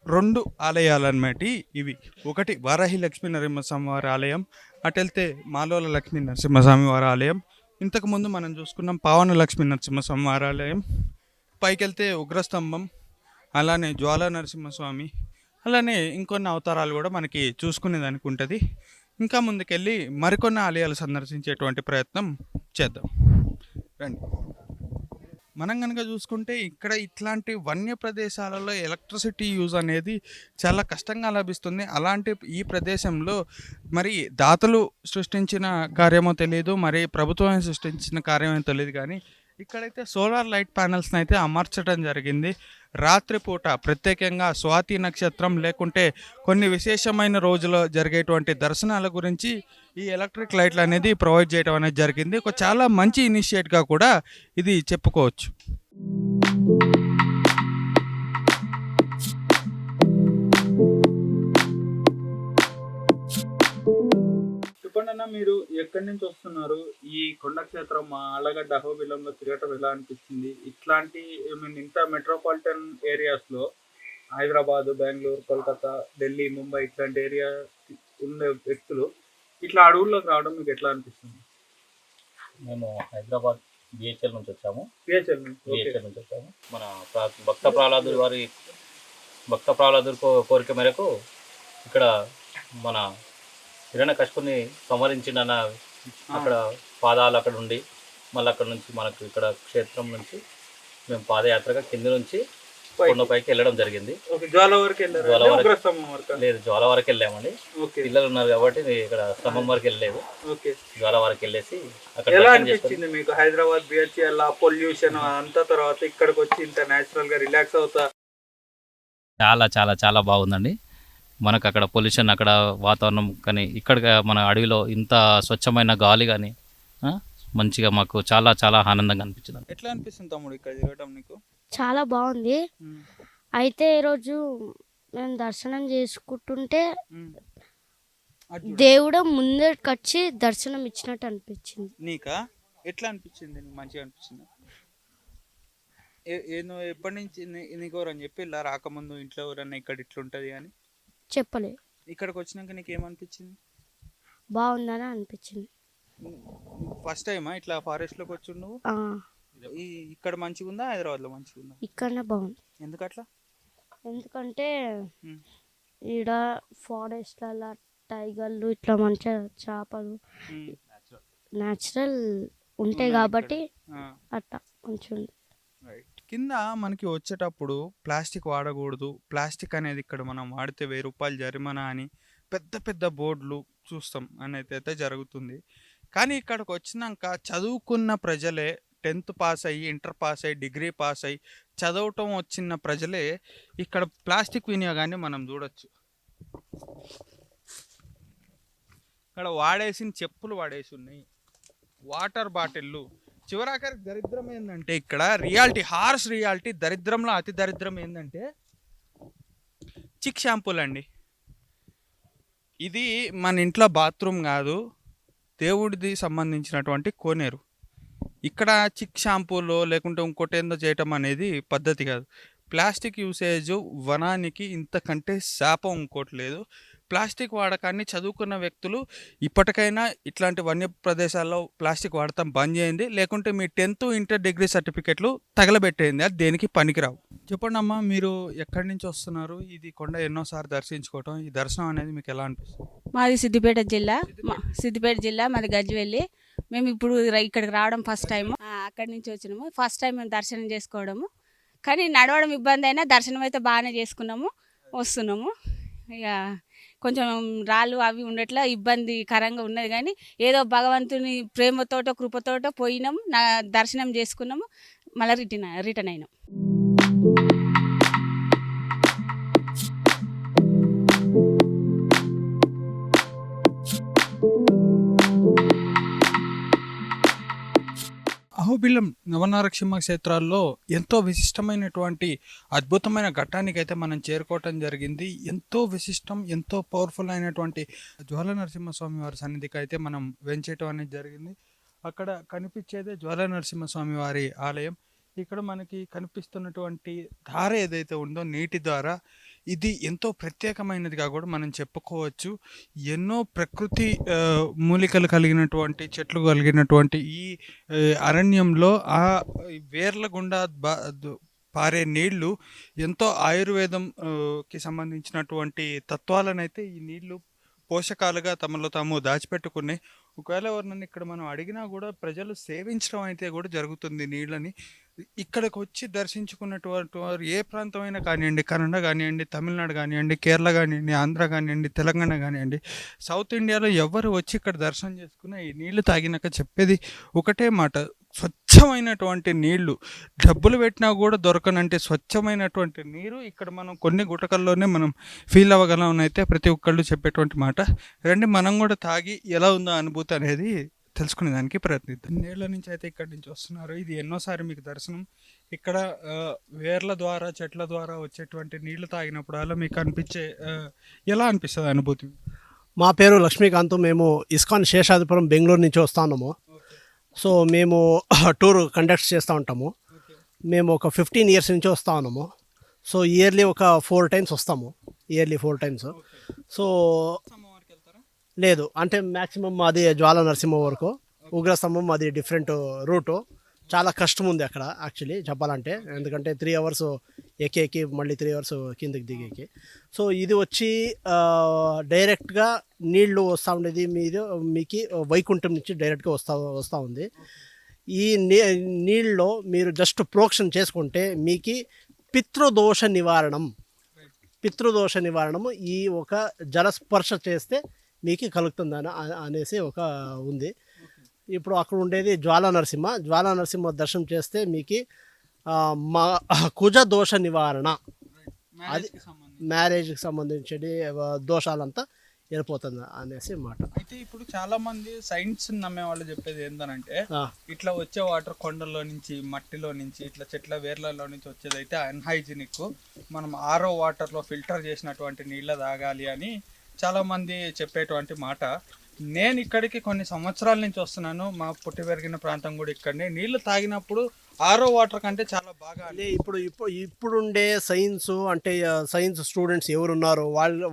2 ఆలయాలు అన్నమాట ఇవి. ఒకటి వారాహి లక్ష్మీ నరసింహస్వామి వారి ఆలయం, అటు వెళ్తే మాలోల లక్ష్మీ నరసింహస్వామి వారి ఆలయం. ఇంతకుముందు మనం చూసుకున్నాం పావన లక్ష్మీ నరసింహస్వామి వారి ఆలయం. పైకి వెళ్తే ఉగ్రస్తంభం, అలానే జ్వాలా నరసింహస్వామి, అలానే ఇంకొన్ని అవతారాలు కూడా మనకి చూసుకునేదానికి ఉంటుంది. ఇంకా ముందుకెళ్ళి మరికొన్ని ఆలయాలు సందర్శించేటువంటి ప్రయత్నం చేద్దాం రండి. మనం కనుక చూసుకుంటే ఇక్కడ ఇట్లాంటి వన్య ప్రదేశాలలో ఎలక్ట్రిసిటీ యూజ్ అనేది చాలా కష్టంగా లభిస్తుంది. అలాంటి ఈ ప్రదేశంలో మరి దాతలు సృష్టించిన కార్యమో తెలియదు, మరి ప్రభుత్వం సృష్టించిన కార్యమో తెలియదు, కానీ ఇక్కడైతే సోలార్ లైట్ ప్యానెల్స్ని అయితే అమర్చడం జరిగింది. రాత్రిపూట ప్రత్యేకంగా స్వాతి నక్షత్రం లేకుంటే కొన్ని విశేషమైన రోజుల్లో జరిగేటువంటి దర్శనాల గురించి ఈ ఎలక్ట్రిక్ లైట్లు అనేది ప్రొవైడ్ చేయడం అనేది జరిగింది. ఒక చాలా మంచి ఇనిషియేట్గా కూడా ఇది చెప్పుకోవచ్చు. చెప్పండి అన్న, మీరు ఎక్కడి నుంచి వస్తున్నారు? ఈ కొండక్షేత్రం మా ఆళ్ళగడ్డ అహోబిలంలో తిరగటం ఎలా అనిపిస్తుంది? ఇట్లాంటి ఇంత మెట్రోపాలిటన్ ఏరియాస్లో హైదరాబాద్, బెంగళూరు, కోల్కతా, ఢిల్లీ, ముంబై ఇట్లాంటి ఏరియా ఉండే వ్యక్తులు ఇట్లా అడవుల్లోకి రావడం మీకు ఎట్లా అనిపిస్తుంది? మేము హైదరాబాద్ బిహెచ్ఎల్ నుంచి వచ్చాము. పిహెచ్ఎల్ నుంచి వచ్చాము. మన భక్త ప్రహ్లాదుడి కోరిక మేరకు ఇక్కడ మన హిరణ్యకశిపుని సంహరించిన అక్కడ పాదాలు అక్కడ ఉండి మళ్ళీ అక్కడ నుంచి మనకు ఇక్కడ క్షేత్రం నుంచి మేము పాదయాత్రగా కింది నుంచి కొండపైకి వెళ్ళడం జరిగింది. లేదు, జ్వాల వరకు వెళ్ళామండి. పిల్లలు ఉన్నారు కాబట్టి ఇక్కడ స్తంభం వరకు వెళ్ళలేదు, జ్వాల వరకు వెళ్ళేసి అక్కడ మీకు హైదరాబాద్ బిహెచ్ఎల్ పొల్యూషన్ అంతా తర్వాత ఇక్కడికి వచ్చి ఇంత నేచురల్ గా రిలాక్స్ అవుతా చాలా చాలా చాలా బాగుందండి. మనకు అక్కడ పొల్యూషన్, అక్కడ వాతావరణం, కానీ ఇక్కడ మన అడవిలో ఇంత స్వచ్ఛమైన గాలి కానీ మంచిగా మాకు చాలా చాలా ఆనందంగా అనిపించింది. ఎట్లా అనిపిస్తుంది తమ్ముడు ఇక్కడ తిరగడం నీకు? చాలా బాగుంది. అయితే ఈరోజు మేము దర్శనం చేసుకుంటుంటే దేవుడు ముందరికి దర్శనం ఇచ్చినట్టు అనిపించింది. నీకా ఎట్లా అనిపించింది? నీకు మంచిగా అనిపించింది? నువ్వు ఎప్పటి నుంచి నీకు ఎవరని చెప్పి ఇలా రాకముందు ఇంట్లో ఎవరన్నా ఇక్కడ ఇట్లుంటది అని చెప్పలే. ఇక్కడికి వచ్చినాక నీకు ఏమనిపించింది? బాగుందని అనిపించింది. ఫస్ట్ టైమా ఇట్లా ఫారెస్ట్ లోకి వచ్చి నువ్వు? ఇక్కడ మంచిగా ఉందా, హైదరాబాద్ లో మంచిగా ఉందా? ఇక్కడనే బాగుంది. ఎందుకట్లా? ఎందుకంటే ఈడ ఫారెస్ట్లలో టైగర్లు ఇట్లా మంచిగా చేపలు న్యాచురల్ ఉంటాయి కాబట్టి అట్లా మంచిగా ఉంది. కింద మనకి వచ్చేటప్పుడు ప్లాస్టిక్ వాడకూడదు, ప్లాస్టిక్ అనేది ఇక్కడ మనం వాడితే 1000 రూపాయలు జరిమానా అని పెద్ద పెద్ద బోర్డులు చూస్తాం అనేది అయితే జరుగుతుంది. కానీ ఇక్కడికి వచ్చినాక చదువుకున్న ప్రజలే 10th పాస్ అయ్యి, ఇంటర్ పాస్ అయ్యి, డిగ్రీ పాస్ అయ్యి చదవటం వచ్చిన ప్రజలే ఇక్కడ ప్లాస్టిక్ వినియోగాన్ని మనం చూడొచ్చు. ఇక్కడ వాడేసిన చెప్పులు వాడేసి ఉన్నాయి, వాటర్ బాటిళ్ళు. చివరాఖరి దరిద్రం ఏంటంటే ఇక్కడ హార్ష్ రియాలిటీ, దరిద్రంలో అతి దరిద్రం ఏంటంటే చిక్ షాంపూలు అండి. ఇది మన ఇంట్లో బాత్రూమ్ కాదు, దేవుడిది సంబంధించినటువంటి కోనేరు. ఇక్కడ చిక్ షాంపూలో లేకుంటే ఇంకోటి ఏందో చేయటం అనేది పద్ధతి కాదు. ప్లాస్టిక్ యూసేజ్ వనానికి ఇంతకంటే శాపం ఇంకోటి లేదు. ప్లాస్టిక్ వాడకాన్ని చదువుకున్న వ్యక్తులు ఇప్పటికైనా ఇట్లాంటి వన్య ప్రదేశాల్లో ప్లాస్టిక్ వాడటం బంద్ చేయండి, లేకుంటే మీ 10th ఇంటర్ డిగ్రీ సర్టిఫికెట్లు తగలబెట్టేయండి, అది దేనికి పనికిరావు. చెప్పండి అమ్మా, మీరు ఎక్కడి నుంచి వస్తున్నారు? ఇది కొండ ఎన్నోసార్లు దర్శించుకోవటం, ఈ దర్శనం అనేది మీకు ఎలా అనిపిస్తుంది? మాది సిద్దిపేట జిల్లా, మాది గజ్వేలి. మేము ఇప్పుడు ఇక్కడికి రావడం ఫస్ట్ టైం. అక్కడి నుంచి వచ్చినాము, ఫస్ట్ టైం మేము దర్శనం చేసుకోవడము. కానీ నడవడం ఇబ్బంది అయినా దర్శనం అయితే బాగానే చేసుకున్నాము, వస్తున్నాము. ఇక కొంచెం రాళ్ళు అవి ఉండట్లా ఇబ్బందికరంగా ఉన్నది, కానీ ఏదో భగవంతుని ప్రేమతోటో కృపతోటో పోయినాము, దర్శనం చేసుకున్నాము, మళ్ళీ రిటర్న్ అయినాం. అహోబిలం నవనారసింహ క్షేత్రాల్లో ఎంతో విశిష్టమైనటువంటి అద్భుతమైన ఘట్టానికైతే మనం చేరుకోవటం జరిగింది. ఎంతో విశిష్టం, ఎంతో పవర్ఫుల్ అయినటువంటి జ్వాల నరసింహస్వామి వారి సన్నిధికి అయితే మనం వెంచేయటం అనేది జరిగింది. అక్కడ కనిపించేదే జ్వాల నరసింహస్వామి వారి ఆలయం. ఇక్కడ మనకి కనిపిస్తున్నటువంటి ధార ఏదైతే ఉందో నీటి ద్వారా, ఇది ఎంతో ప్రత్యేకమైనదిగా కూడా మనం చెప్పుకోవచ్చు. ఎన్నో ప్రకృతి మూలికలు కలిగినటువంటి చెట్లు కలిగినటువంటి ఈ అరణ్యంలో ఆ వేర్ల గుండా పారే నీళ్లు ఎంతో ఆయుర్వేదం కి సంబంధించినటువంటి తత్వాలనైతే ఈ నీళ్లు పోషకాలుగా తమలో తాము దాచిపెట్టుకుని, ఒకవేళ ఎవరినైనా ఇక్కడ మనం అడిగినా కూడా ప్రజలు సేవించడం అయితే కూడా జరుగుతుంది నీళ్ళని. ఇక్కడికి వచ్చి దర్శించుకున్నటువంటి వారు ఏ ప్రాంతమైనా కానివ్వండి, కన్నడ కానివ్వండి, తమిళనాడు కానివ్వండి, కేరళ కానివ్వండి, ఆంధ్ర కానివ్వండి, తెలంగాణ కానివ్వండి, సౌత్ ఇండియాలో ఎవరు వచ్చి ఇక్కడ దర్శనం చేసుకున్న ఈ నీళ్లు తాగినాక చెప్పేది ఒకటే మాట, స్వచ్ఛమైనటువంటి నీళ్లు, డబ్బులు పెట్టినా కూడా దొరకనంటే స్వచ్ఛమైనటువంటి నీరు ఇక్కడ మనం కొన్ని గుటకల్లోనే మనం ఫీల్ అవ్వగలం అయితే ప్రతి ఒక్కళ్ళు చెప్పేటువంటి మాట. రండి మనం కూడా తాగి ఎలా ఉందో అనుభూతి అనేది తెలుసుకునే దానికి ప్రయత్నిద్దాం. నీళ్ళ నుంచి అయితే ఇక్కడి నుంచి వస్తున్నారు. ఇది ఎన్నోసారి మీకు దర్శనం. ఇక్కడ వేర్ల ద్వారా, చెట్ల ద్వారా వచ్చేటువంటి నీళ్లు తాగినప్పుడు అలా మీకు అనిపించే ఎలా అనిపిస్తుంది అనుభూతి? మా పేరు లక్ష్మీకాంత్. మేము ఇస్కాన్ శేషాద్రిపురం బెంగళూరు నుంచి వస్తున్నాము. సో మేము టూర్ కండక్ట్ చేస్తూ ఉంటాము. మేము ఒక 15 years నుంచి వస్తూ ఉన్నాము. సో ఇయర్లీ ఒక 4 times వస్తాము. Yearly 4 times. సో లేదు అంటే మ్యాక్సిమం మాది జ్వాల నరసింహ వరకు, ఉగ్రస్తంభం మాది డిఫరెంట్ రూటు. చాలా కష్టం ఉంది అక్కడ యాక్చువల్లీ చెప్పాలంటే, ఎందుకంటే 3 hours ఎక్కి మళ్ళీ 3 hours కిందకి దిగేకి. సో ఇది వచ్చి డైరెక్ట్గా నీళ్లు వస్తూ ఉండేది మీకు వైకుంఠం నుంచి డైరెక్ట్గా వస్తూ ఉంది. ఈ నీళ్ళలో మీరు జస్ట్ ప్రోక్షణ చేసుకుంటే మీకు పితృదోష నివారణము ఈ ఒక జలస్పర్శ చేస్తే మీకు కలుగుతుందని అనేసి ఒక ఉంది. ఇప్పుడు అక్కడ ఉండేది జ్వాల నరసింహ దర్శనం చేస్తే మీకు మా కుజ దోష నివారణ, అది మ్యారేజ్కి సంబంధించిన దోషాలంతా వెళ్ళిపోతుంది అనేసి మాట. అయితే ఇప్పుడు చాలా మంది సైన్స్ నమ్మే వాళ్ళు చెప్పేది ఏంటంటే, ఇట్లా వచ్చే వాటర్ కొండల్లో నుంచి, మట్టిలో నుంచి, ఇట్లా చెట్ల వేర్లలో నుంచి వచ్చేది అయితే అన్హైజీనిక్, మనం ఆరో వాటర్లో ఫిల్టర్ చేసినటువంటి నీళ్ళ తాగాలి అని చాలా మంది చెప్పేటువంటి మాట. నేను ఇక్కడికి కొన్ని సంవత్సరాల నుంచి వస్తున్నాను. మా పుట్టి పెరిగిన ప్రాంతం కూడా ఇక్కడనే. నీళ్లు తాగినప్పుడు ఆరో వాటర్ కంటే చాలా బాగా ఇప్పుడుండే సైన్స్ స్టూడెంట్స్ ఎవరున్నారో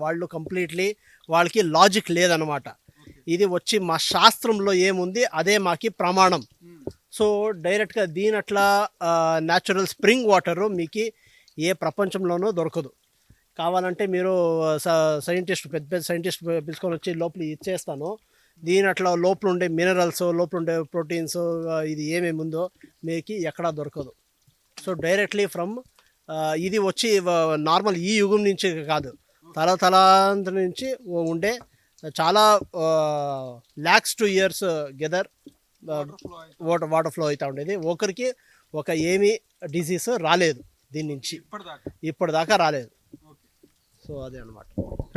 వాళ్ళు కంప్లీట్లీ వాళ్ళకి లాజిక్ లేదనమాట. ఇది వచ్చి మా శాస్త్రంలో ఏముంది అదే మాకి ప్రమాణం. సో డైరెక్ట్గా దీనట్లా న్యాచురల్ స్ప్రింగ్ వాటరు మీకు ఏ ప్రపంచంలోనూ దొరకదు. కావాలంటే మీరు పెద్ద సైంటిస్ట్ పిలుచుకొని వచ్చి లోపల ఇచ్చేస్తాను. దీని అట్లా లోపల ఉండే మినరల్స్, లోపల ఉండే ప్రోటీన్స్, ఇది ఏమేమి ఉందో మీకు ఎక్కడా దొరకదు. సో డైరెక్ట్లీ ఫ్రమ్ ఇది వచ్చి నార్మల్ ఈ యుగం నుంచి కాదు, తలాంతర నుంచి ఉండే చాలా lakhs to years gather water flow అవుతూ ఉండేది. ఒకరికి ఏమీ డిసీజ్ రాలేదు దీని నుంచి, ఇప్పటిదాకా రాలేదు. సో అదే అనమాట.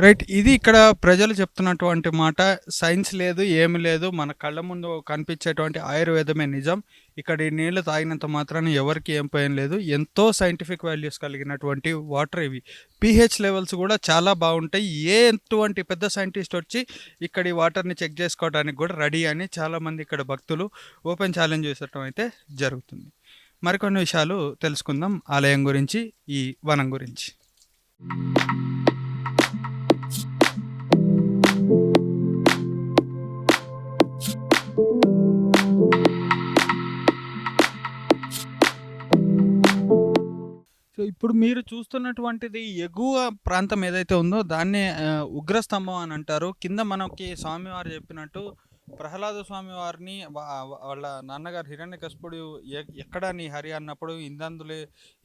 రైట్, ఇది ఇక్కడ ప్రజలు చెప్తున్నటువంటి మాట. సైన్స్ లేదు, ఏమి లేదు, మన కళ్ళ ముందు కనిపించేటువంటి ఆయుర్వేదమే నిజం. ఇక్కడ ఈ నీళ్లు తాగినంత మాత్రాన ఎవరికి ఏం పోయేం లేదు. ఎంతో సైంటిఫిక్ వాల్యూస్ కలిగినటువంటి వాటర్ ఇవి. pH లెవెల్స్ కూడా చాలా బాగుంటాయి. ఎటువంటి పెద్ద సైంటిస్ట్ వచ్చి ఇక్కడ ఈ వాటర్ని చెక్ చేసుకోవడానికి కూడా రెడీ అని చాలామంది ఇక్కడ భక్తులు ఓపెన్ ఛాలెంజ్ చేసటం అయితే జరుగుతుంది. మరికొన్ని విషయాలు తెలుసుకుందాం ఆలయం గురించి, ఈ వనం గురించి. సో ఇప్పుడు మీరు చూస్తున్నటువంటిది ఎగువ ప్రాంతం ఏదైతే ఉందో దాన్నే ఉగ్రస్తంభం అని అంటారు. కింద మనకి స్వామివారు చెప్పినట్టు ప్రహ్లాద స్వామి వారిని వాళ్ళ నాన్నగారు హిరణ్యకశిపుడు ఎక్కడ నీ హరి అన్నప్పుడు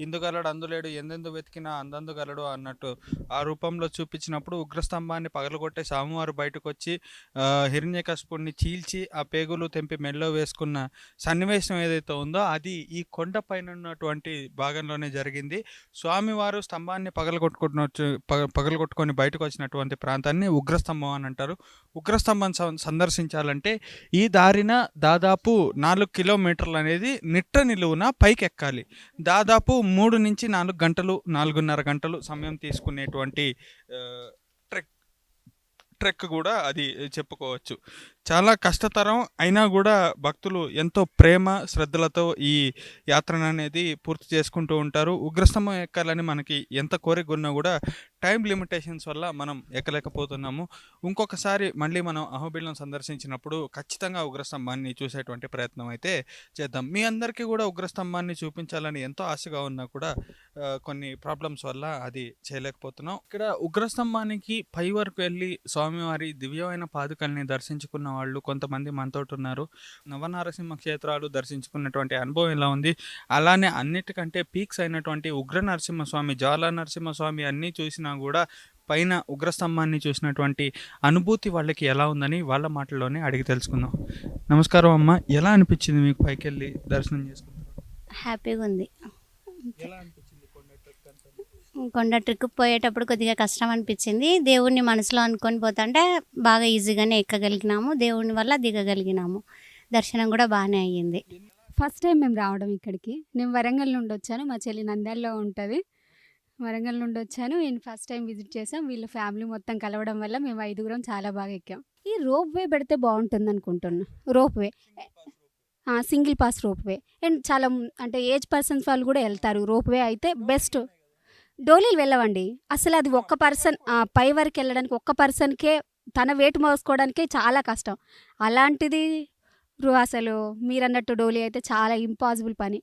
ఇందుగలడు అందులేడు, ఎందెందు వెతికినా అందందుగలడు అన్నట్టు ఆ రూపంలో చూపించినప్పుడు ఉగ్రస్తంభాన్ని పగలగొట్టే స్వామివారు బయటకు వచ్చి హిరణ్యకశిపుడిని చీల్చి ఆ పేగులు తెంపి మెడలో వేసుకున్న సన్నివేశం ఏదైతే ఉందో అది ఈ కొండ పైన ఉన్నటువంటి భాగంలోనే జరిగింది. స్వామివారు స్తంభాన్ని పగలగొట్టుకొని బయటకు వచ్చినటువంటి ప్రాంతాన్ని ఉగ్రస్తంభం అని అంటారు. ఉగ్రస్తంభం సందర్శించాలంటే ఎక్కాలంటే ఈ దారిన దాదాపు 4 కిలోమీటర్లు అనేది నిట్ట నిలువున పైకి ఎక్కాలి. దాదాపు 3 నుంచి 4 గంటలు, 4.5 గంటలు సమయం తీసుకునేటువంటి ట్రెక్ ట్రెక్ కూడా అది చెప్పుకోవచ్చు. చాలా కష్టతరం అయినా కూడా భక్తులు ఎంతో ప్రేమ శ్రద్ధలతో ఈ యాత్రను అనేది పూర్తి చేసుకుంటూ ఉంటారు. ఉగ్రస్తంభం ఎక్కాలని మనకి ఎంత కోరిక ఉన్నా కూడా టైం లిమిటేషన్స్ వల్ల మనం ఎక్కలేకపోతున్నాము. ఇంకొకసారి మళ్ళీ మనం అహోబిలం సందర్శించినప్పుడు ఖచ్చితంగా ఉగ్రస్తంభాన్ని చూసేటువంటి ప్రయత్నం అయితే చేద్దాం. మీ అందరికీ కూడా ఉగ్రస్తంభాన్ని చూపించాలని ఎంతో ఆశగా ఉన్నా కూడా కొన్ని ప్రాబ్లమ్స్ వల్ల అది చేయలేకపోతున్నాం. ఇక్కడ ఉగ్రస్తంభానికి పై వరకు వెళ్ళి స్వామివారి దివ్యమైన పాదుకల్ని దర్శించుకున్న వాళ్ళు కొంతమంది మనతో ఉన్నారు. నవనారసింహ క్షేత్రాలు దర్శించుకున్నటువంటి అనుభవం ఎలా ఉంది, అలానే అన్నిటికంటే పీక్స్ అయినటువంటి ఉగ్ర నరసింహస్వామి, జ్వాలా నరసింహస్వామి అన్నీ చూసినా కూడా పైన ఉగ్రస్తంభాన్ని చూసినటువంటి అనుభూతి వాళ్ళకి ఎలా ఉందని వాళ్ళ మాటల్లోనే అడిగి తెలుసుకుందాం. నమస్కారం అమ్మ, ఎలా అనిపించింది మీకు పైకి వెళ్ళి దర్శనం చేసుకుంటారు? హ్యాపీగా ఉంది. ఎలా అనిపించింది కొండ ట్రెక్ అంతా? కొండ ట్రిక్ పోయేటప్పుడు కొద్దిగా కష్టం అనిపించింది. దేవుణ్ణి మనసులో అనుకొని పోతుంటే బాగా ఈజీగానే ఎక్కగలిగినాము. దేవుని వల్ల దిగగలిగినాము. దర్శనం కూడా బాగానే అయ్యింది. ఫస్ట్ టైం మేము రావడం ఇక్కడికి. నేను వరంగల్ నుండి వచ్చాను, మా చెల్లి నంద్యాలలో ఉంటుంది. వరంగల్ నుండి వచ్చాను, నేను ఫస్ట్ టైం విజిట్ చేసాం. వీళ్ళ ఫ్యామిలీ మొత్తం కలవడం వల్ల మేము 5గురం చాలా బాగా ఎక్కాం. ఈ రోప్ వే పెడితే బాగుంటుంది అనుకుంటున్నా. Rope way single pass rope way and చాలా అంటే ఏజ్ పర్సన్స్ వాళ్ళు కూడా వెళ్తారు. రోప్ వే అయితే బెస్ట్. డోలీలు వెళ్ళవండి అసలు. అది ఒక్క పర్సన్ పై వరకు వెళ్ళడానికి ఒక్క పర్సన్కే తన వెయిట్ మోసుకోవడానికే చాలా కష్టం. అలాంటిది అసలు మీరన్నట్టు డోలీ అయితే చాలా ఇంపాసిబుల్ పని.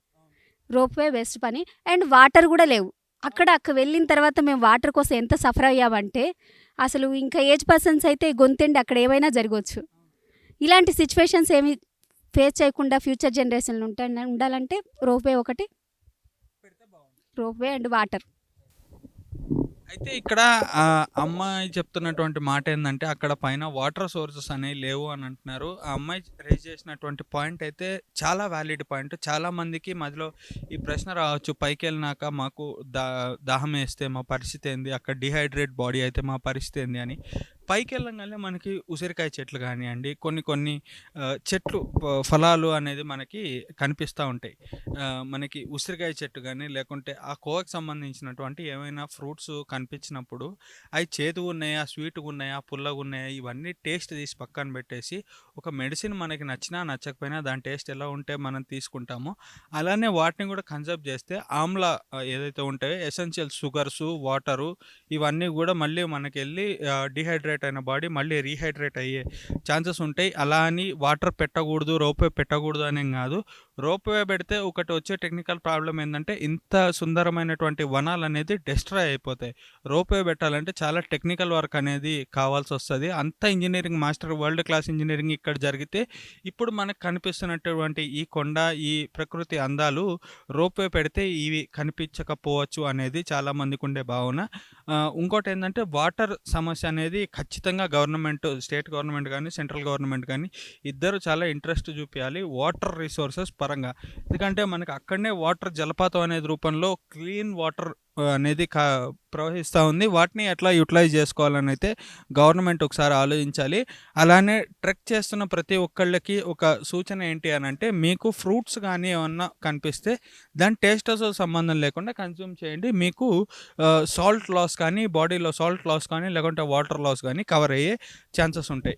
రోప్ వే బెస్ట్ పని. అండ్ వాటర్ కూడా లేవు అక్కడ వెళ్ళిన తర్వాత. మేము వాటర్ కోసం ఎంత సఫర్ అయ్యామంటే అసలు ఇంకా ఏజ్ పర్సన్స్ అయితే గొంతెండి అక్కడ ఏమైనా జరగవచ్చు. ఇలాంటి సిచ్యువేషన్స్ ఏమి ఫేస్ చేయకుండా ఫ్యూచర్ జనరేషన్లు ఉండాలంటే రోప్ వే ఒకటి, రోప్ వే అండ్ వాటర్. అయితే ఇక్కడ అమ్మాయి చెప్తున్నటువంటి మాట ఏంటంటే అక్కడ పైన వాటర్ సోర్సెస్ అనేవి లేవు అని అంటున్నారు. ఆ అమ్మాయి రేజ్ చేసినటువంటి పాయింట్ అయితే చాలా వ్యాలిడ్ పాయింట్. చాలామందికి మధ్యలో ఈ ప్రశ్న రావచ్చు, పైకి వెళ్ళినాక మాకు దాహం వేస్తే మా పరిస్థితి ఏంది, అక్కడ డిహైడ్రేట్ బాడీ అయితే మా పరిస్థితి ఏంది అని. పైకి వెళ్ళగానే మనకి ఉసిరికాయ చెట్లు కానివ్వండి, కొన్ని చెట్లు ఫలాలు అనేది మనకి కనిపిస్తూ ఉంటాయి. మనకి ఉసిరికాయ చెట్టు కానీ లేకుంటే ఆ కోవకి సంబంధించినటువంటి ఏమైనా ఫ్రూట్స్ కనిపించినప్పుడు అవి చేదుగా ఉన్నాయా, స్వీట్గా ఉన్నాయా, పుల్లగా ఉన్నాయా, ఇవన్నీ టేస్ట్ తీసి పక్కన పెట్టేసి ఒక మెడిసిన్ మనకి నచ్చినా నచ్చకపోయినా దాని టేస్ట్ ఎలా ఉంటే మనం తీసుకుంటామో అలానే వాటిని కూడా కన్సర్వ్ చేస్తే ఆమ్ల ఏదైతే ఉంటాయో ఎసెన్షియల్ షుగర్స్, వాటరు ఇవన్నీ కూడా మళ్ళీ మనకి వెళ్ళి డిహైడ్రేట్ అయిన బాడీ మళ్ళీ రీహైడ్రేట్ అయ్యే ఛాన్సెస్ ఉంటాయి. అలా అని వాటర్ పెట్టకూడదు, రోప్వే పెట్టకూడదు అనేం కాదు. రోప్వే పెడితే ఒకటి వచ్చే టెక్నికల్ ప్రాబ్లం ఏంటంటే ఇంత సుందరమైనటువంటి వనాలు అనేది డిస్ట్రాయ్ అయిపోతాయి. రోప్వే పెట్టాలంటే చాలా టెక్నికల్ వర్క్ అనేది కావాల్సి వస్తుంది. అంత engineering master world class engineering ఇక్కడ జరిగితే ఇప్పుడు మనకు కనిపిస్తున్నటువంటి ఈ కొండ, ఈ ప్రకృతి అందాలు రోప్వే పెడితే ఇవి కనిపించకపోవచ్చు అనేది చాలామందికి ఉండే భావన. ఇంకోటి ఏంటంటే వాటర్ సమస్య అనేది ఖచ్చితంగా గవర్నమెంట్, స్టేట్ గవర్నమెంట్ కానీ సెంట్రల్ గవర్నమెంట్ కానీ ఇద్దరు చాలా ఇంట్రెస్ట్ చూపించాలి వాటర్ రిసోర్సెస్ పరంగా. ఎందుకంటే మనకి అక్కడనే వాటర్ జలపాతం అనేది రూపంలో క్లీన్ వాటర్ అనేది ప్రవహిస్తూ ఉంది. వాటిని ఎట్లా యూటిలైజ్ చేసుకోవాలని అయితే గవర్నమెంట్ ఒకసారి ఆలోచించాలి. అలానే ట్రెక్ చేస్తున్న ప్రతి ఒక్కళ్ళకి ఒక సూచన ఏంటి అని అంటే మీకు ఫ్రూట్స్ కానీ ఏమన్నా కనిపిస్తే దాని టేస్ట్తో సంబంధం లేకుండా కన్జ్యూమ్ చేయండి. మీకు సాల్ట్ లాస్ కానీ, బాడీలో సాల్ట్ లాస్ కానీ లేకుంటే వాటర్ లాస్ కానీ కవర్ అయ్యే ఛాన్సెస్ ఉంటాయి.